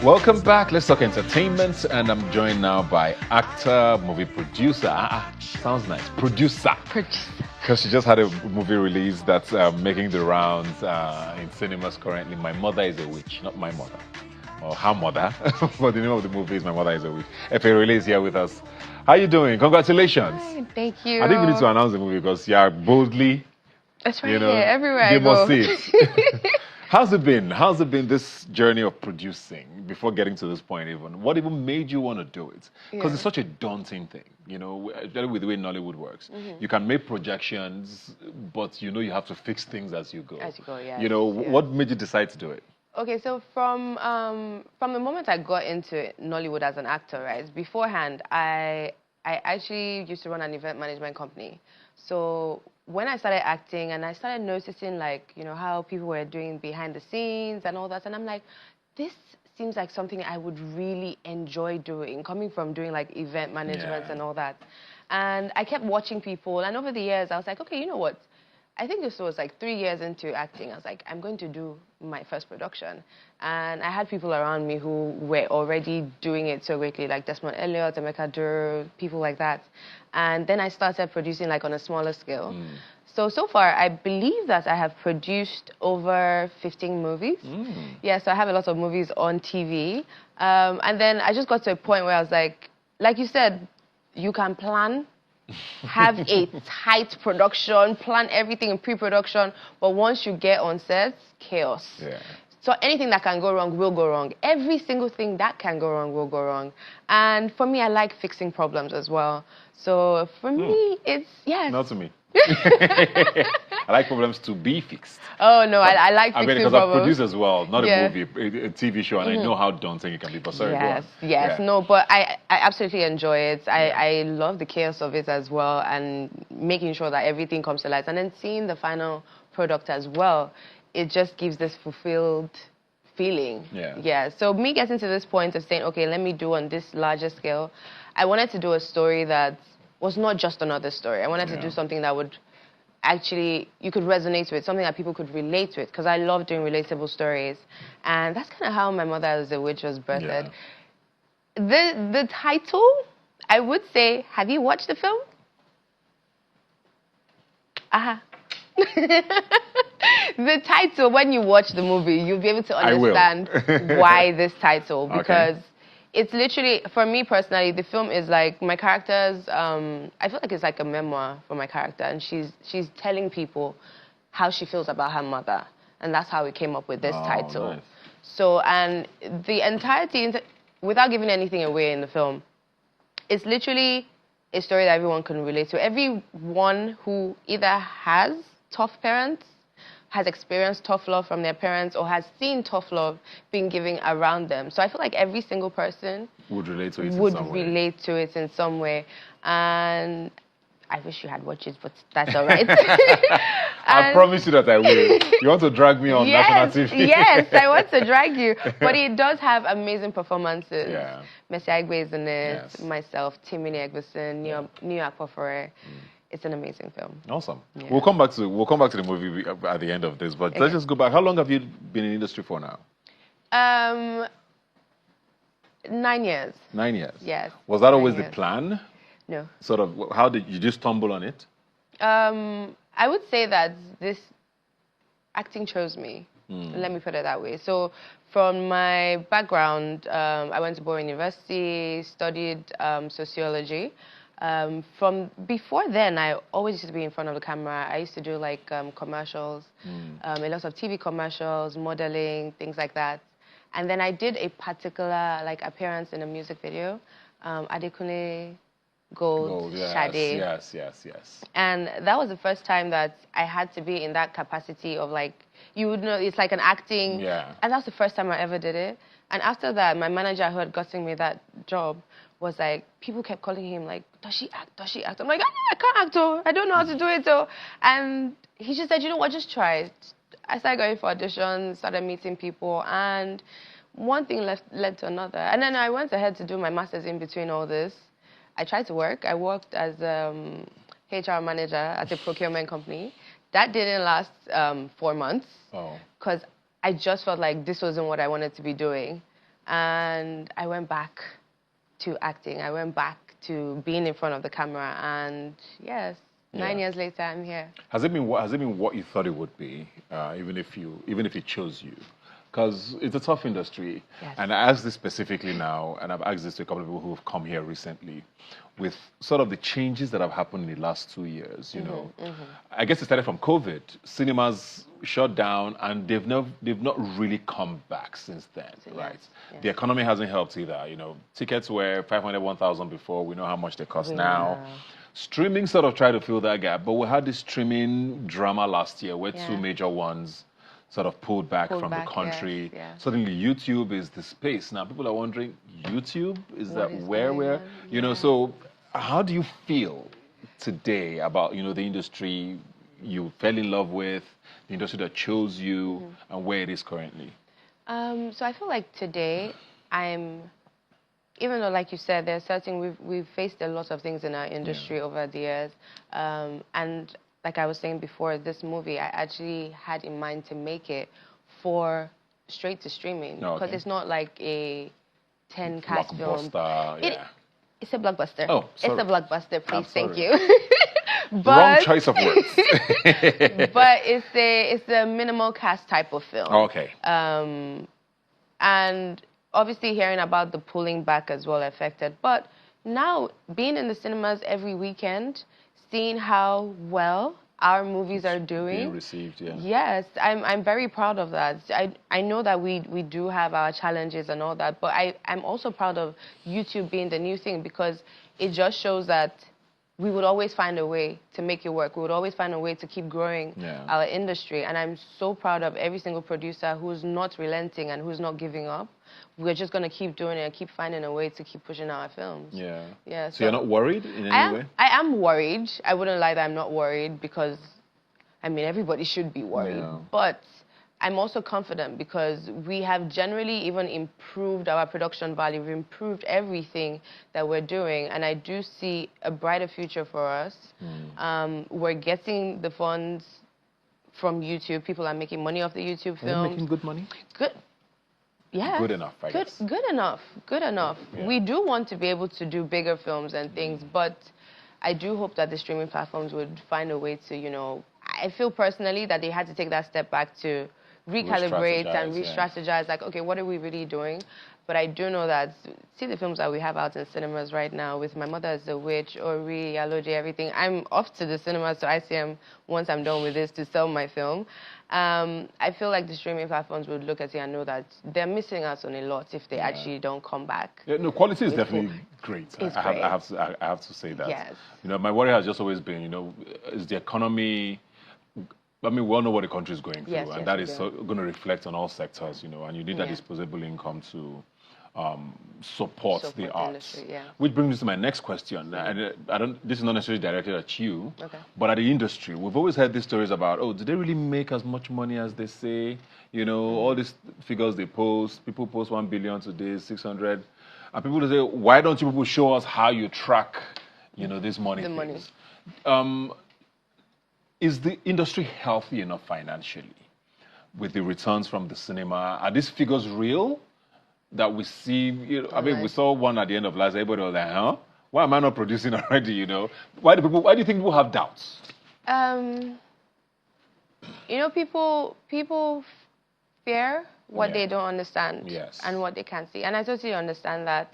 Welcome back. Let's talk entertainment, and I'm joined now by actor, movie producer. Sounds nice. Producer. Because she just had a movie release that's making the rounds in cinemas currently. My Mother is a Witch, not my mother, or her mother. But the name of the movie is My Mother is a Witch. Irele is here with us. How you doing? Congratulations. Hi, thank you. I think we need to announce the movie because you are boldly. That's right, here, everywhere they I go. must see it. How's it been? How's it been, this journey of producing, before getting to this point even? What even made you want to do it? Because it's such a daunting thing, especially with the way Nollywood works. You can make projections, but you have to fix things as you go. As you go, yeah. What made you decide to do it? Okay, so from the moment I got into Nollywood as an actor, right, beforehand, I actually used to run an event management company. So when I started acting and I started noticing, like, how people were doing behind the scenes and all that, and I'm like, this seems like something I would really enjoy doing, coming from doing like event management and all that. And I kept watching people, and over the years I was like, okay, you know what? I think this was like 3 years into acting. I was like, I'm going to do my first production. And I had people around me who were already doing it so greatly, like Desmond Elliott, Emeka Dur, people like that. And then I started producing like on a smaller scale. So far, I believe that I have produced over 15 movies. Yeah, so I have a lot of movies on TV. And then I just got to a point where I was like you said, you can plan, have a tight production, plan everything in pre-production, but once you get on set, chaos. So anything that can go wrong will go wrong. Every single thing that can go wrong will go wrong. And for me, I like fixing problems as well. So for me, it's, yes. Not to me. I like problems to be fixed. Oh, no, I like fixing because problems. I produce as well, not a movie, a TV show, and I know how daunting it can be. But sorry, go on. Yes, no, but I absolutely enjoy it. I love the chaos of it as well, and making sure that everything comes to light. And then seeing the final product as well, it just gives this fulfilled feeling. Yeah, so me getting to this point of saying, okay, let me do on this larger scale, I wanted to do a story that was not just another story. I wanted to do something that would actually, you could resonate with, something that people could relate with, because I love doing relatable stories. And that's kind of how My Mother is a Witch was birthed. The title, I would say, have you watched the film? The title, when you watch the movie, you'll be able to understand why this title, because it's literally, for me personally, the film is like my character's, I feel like it's like a memoir for my character, and she's telling people how she feels about her mother, and that's how we came up with this title. Nice. So, and the entirety, without giving anything away in the film, it's literally a story that everyone can relate to. Everyone who either has tough parents, has experienced tough love from their parents, or has seen tough love being given around them. So I feel like every single person would relate to it in some way. And I wish you had watched it, but that's all right. I promise you that I will. You want to drag me on national TV? Yes, I want to drag you. But it does have amazing performances. Messi Aigbe is in it, myself, Timmy Egberson, New Akpofore. It's an amazing film. Awesome. We'll come back to the movie at the end of this, but let's just go back. How long have you been in the industry for now? 9 years. 9 years? Yes. Was that always the plan? No. Sort of, how did you just stumble on it? I would say that this acting chose me. Let me put it that way. So from my background, I went to Bowen University, studied sociology. From before then, I always used to be in front of the camera. I used to do like commercials, a lot of TV commercials, modeling, things like that. And then I did a particular like appearance in a music video, Adekunle Gold, Sade. Yes. And that was the first time that I had to be in that capacity of like, you would know, it's like an acting. And that's the first time I ever did it. And after that, my manager who had gotten me that job was like, people kept calling him like, does she act? Does she act? I'm like, I can't act, oh. I don't know how to do it, oh. And he just said, you know what, just try it. I started going for auditions, started meeting people, and one thing led to another. And then I went ahead to do my master's in between all this. I tried to work. I worked as HR manager at a procurement company. That didn't last 4 months because I just felt like this wasn't what I wanted to be doing. And I went back to acting. I went back to being in front of the camera. And yes, 9 years later, I'm here. Has it been what you thought it would be, even if it chose you? Because it's a tough industry. Yes. And I ask this specifically now, and I've asked this to a couple of people who have come here recently, with sort of the changes that have happened in the last 2 years, you know. I guess it started from COVID. Cinemas shut down, and they've not really come back since then, right? Yes. The economy hasn't helped either, you know. Tickets were 500, 1,000 before. We know how much they cost now. Streaming sort of tried to fill that gap, but we had this streaming drama last year where two major ones sort of pulled back from the country. Suddenly YouTube is the space. Now people are wondering, YouTube? Is that where we're, you know, so how do you feel today about, you know, the industry you fell in love with, the industry that chose you, and where it is currently? So I feel like today even though, like you said, there's certain, we've faced a lot of things in our industry over the years. And like I was saying before, this movie, I actually had in mind to make it for straight to streaming. Because it's not like a 10-cast film. It's a blockbuster. Oh, sorry. It's a blockbuster, please, thank you. Wrong choice of words. But it's a minimal cast type of film. Okay. And obviously hearing about the pulling back as well affected. But now, being in the cinemas every weekend, seeing how well our movies are doing. Being received, Yes, I'm very proud of that. I know that we do have our challenges and all that, but I'm also proud of YouTube being the new thing, because it just shows that we would always find a way to make it work. We would always find a way to keep growing our industry. And I'm so proud of every single producer who's not relenting and who's not giving up. We're just going to keep doing it and keep finding a way to keep pushing our films. So you're not worried in any way? I am worried. I wouldn't lie that I'm not worried, because, I mean, everybody should be worried. But I'm also confident because we have generally even improved our production value. We've improved everything that we're doing. And I do see a brighter future for us. We're getting the funds from YouTube. People are making money off the YouTube films. Are they making good money? Good. Yeah. Good enough, I guess. Good enough. Good enough. We do want to be able to do bigger films and things, but I do hope that the streaming platforms would find a way to, you know, I feel personally that they had to take that step back to recalibrate and re-strategize, like, okay, what are we really doing? But I do know that, see the films that we have out in cinemas right now with My Mother as a Witch, Ori, Yaloje, everything. I'm off to the cinemas to ICM once I'm done with this to sell my film. I feel like the streaming platforms would look at it and know that they're missing out on a lot if they actually don't come back. No, quality is definitely great. I have to say that. Yes. You know, my worry has just always been, you know, is the economy. I mean, we all know what the country is going through, and that is going to reflect on all sectors, you know, and you need that disposable income to support the arts. Industry, Which brings me to my next question. And this is not necessarily directed at you, but at the industry. We've always heard these stories about, oh, do they really make as much money as they say? You know, all these figures they post. People post 1 billion today, 600. And people say, why don't you people show us how you track, you know, this money? The money. Is the industry healthy enough financially with the returns from the cinema? Are these figures real that we see? You know, I mean, we saw one at the end of last year, everybody was like, huh? Why am I not producing already, you know? Why do you think people have doubts? You know, people fear what they don't understand and what they can't see. And I totally understand that.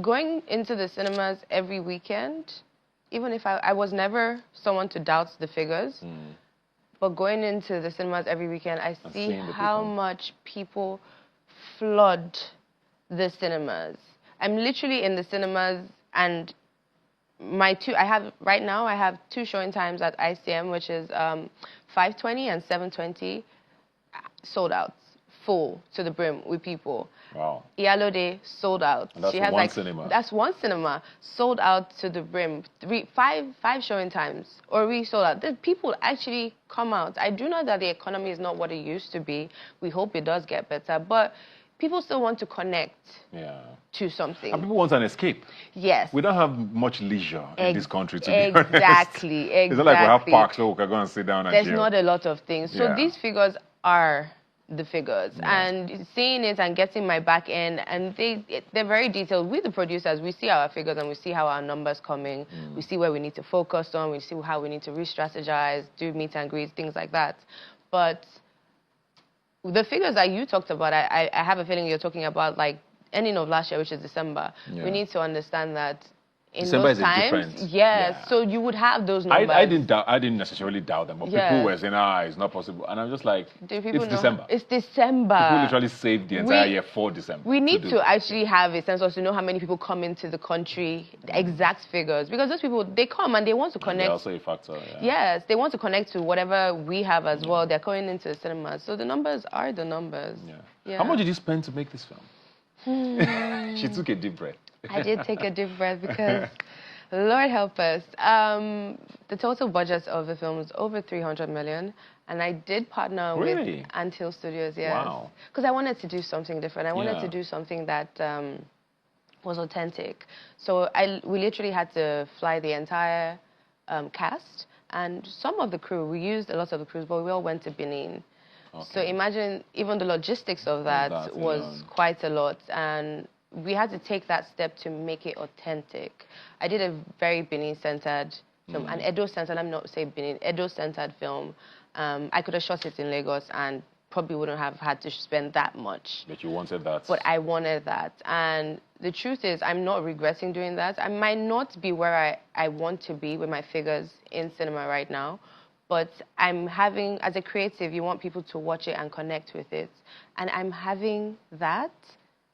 Going into the cinemas every weekend, even if I was never someone to doubt the figures, but going into the cinemas every weekend, I see how much people flood the cinemas. I'm literally in the cinemas, and right now I have 2 showing times at ICM, which is 5:20 and 7:20, sold out, full to the brim with people. Wow. Iyalode sold out. And that's one cinema. That's one cinema, sold out to the brim. Five showing times, or we sold out. The people actually come out. I do know that the economy is not what it used to be. We hope it does get better, but people still want to connect to something. And people want an escape. Yes. We don't have much leisure in this country, to be honest. Exactly. It's not like we have parks where we can go and sit down and There's chill. not a lot of things. So these figures are the figures. And seeing it and getting my back in, and they're very detailed. We, the producers, we see our figures and we see how our numbers coming. We see where we need to focus on. We see how we need to re-strategize, do meet and greets, things like that. But the figures that you talked about, I have a feeling you're talking about like ending of last year, which is December. We need to understand that in December those times, so you would have those numbers. I didn't necessarily doubt them, but people were saying, it's not possible. And I'm just like, it's December. It's December. People literally saved the entire year for December. We need to actually have a census to know how many people come into the country, the exact figures. Because those people, they come and they want to connect. They're also a factor, Yes, they want to connect to whatever we have as well. They're going into the cinemas. So the numbers are the numbers. How much did you spend to make this film? She took a deep breath. I did take a deep breath because, Lord help us, the total budget of the film was over 300 million. And I did partner with Anthill Studios, Wow. Because I wanted to do something different. I wanted to do something that was authentic. So we literally had to fly the entire cast. And some of the crew, we used a lot of the crews, but we all went to Benin. So imagine even the logistics of that was quite a lot. And we had to take that step to make it authentic. I did a very Benin-centered film, an Edo-centered, I'm not saying Benin, Edo-centered film. I could have shot it in Lagos and probably wouldn't have had to spend that much. But you wanted that. But I wanted that. And the truth is, I'm not regretting doing that. I might not be where I want to be with my figures in cinema right now, but I'm having, as a creative, you want people to watch it and connect with it. And I'm having that.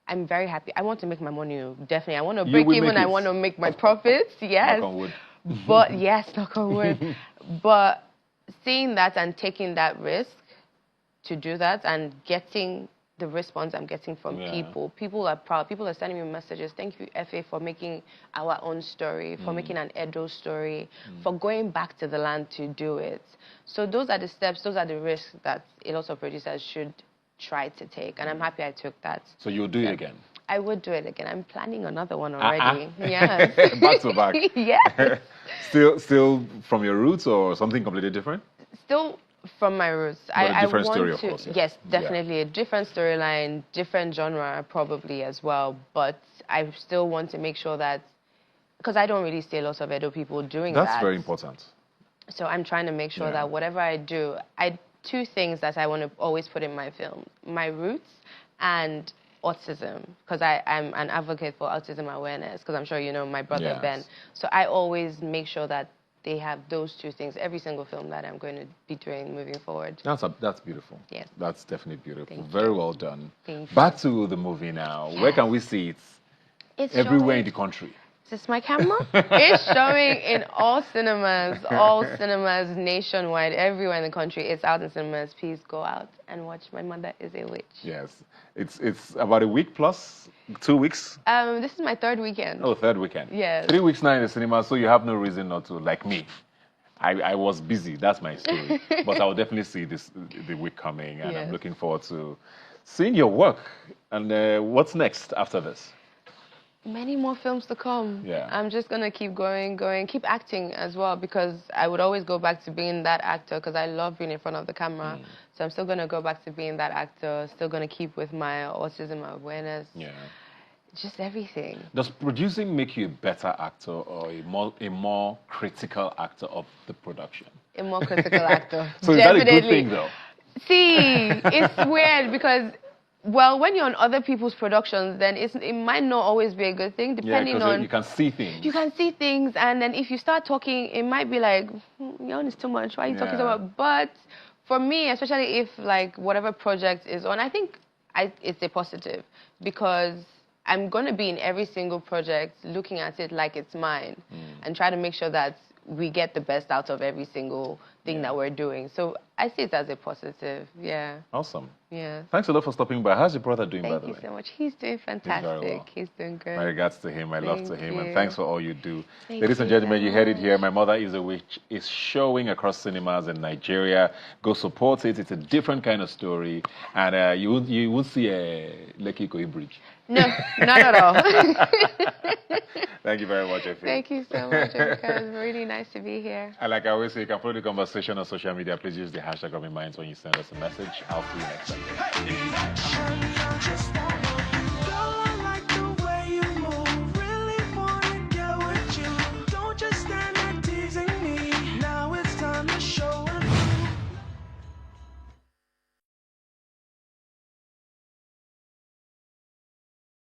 I'm very happy. I want to make my money, definitely. I want to break even. I want to make my profits, yes. Knock on wood. But, yes, knock on wood. But seeing that and taking that risk to do that and getting the response I'm getting from people. People are proud. People are sending me messages. Thank you, FA, for making our own story, for making an Edo story, for going back to the land to do it. So those are the steps, those are the risks that a lot of producers should try to take. And I'm happy I took that. So you'll do it again? I would do it again. I'm planning another one already. Yes. Back to back? Yes. Still from your roots or something completely different? Still from my roots. But a different story, of course. Yes, definitely. A different storyline, different genre probably as well. But I still want to make sure that, because I don't really see a lot of Edo people doing that. That's very important. So I'm trying to make sure that whatever I do, two things that I want to always put in my film: my roots and autism, because I'm an advocate for autism awareness, because I'm sure you know my brother Ben. So I always make sure that they have those two things every single film that I'm going to be doing moving forward. That's beautiful. Yes. That's definitely beautiful. Thank Very you. well done. Thank you. Back to the movie now. Where can we see it? It's everywhere in the country. Is this my camera? It's showing in all cinemas nationwide, everywhere in the country. It's out in cinemas. Please go out and watch My Mother is a Witch. Yes. It's about a week plus, 2 weeks? This is my third weekend. Oh, third weekend. Yes. 3 weeks now in the cinema, so you have no reason not to, like me. I was busy, that's my story. But I'll definitely see the week coming, and I'm looking forward to seeing your work. And what's next after this? Many more films to come. Yeah. I'm just going to keep going, keep acting as well, because I would always go back to being that actor, because I love being in front of the camera. So I'm still going to go back to being that actor, still going to keep with my autism awareness. Yeah. Just everything. Does producing make you a better actor or a more critical actor of the production? A more critical actor. So Definitely. Is that a good thing, though? See, it's weird because, well, when you're on other people's productions, then it might not always be a good thing, depending on... you can see things. You can see things, and then if you start talking, it might be like, your own is too much, why are you talking so much? But for me, especially if, like, whatever project is on, I think it's a positive, because I'm going to be in every single project looking at it like it's mine and try to make sure that we get the best out of every single thing that we're doing. So I see it as a positive. Yeah. Awesome. Yeah. Thanks a lot for stopping by. How's your brother doing, by the way? Thank you so much. He's doing fantastic. He's doing good. My regards to him. My love to him. And thanks for all you do. Thank Ladies and you gentlemen, so you heard it here. much. My Mother is a Witch is showing across cinemas in Nigeria. Go support it. It's a different kind of story. And you won't see a Lekki Ikoyi Bridge. No, not at all. Thank you very much, Efe. Thank you so much, Erica. It's really nice to be here. And like I always say, you can follow the conversation on social media. Please use the hashtag Rubbin'minds when you send us a message. I'll see you next time.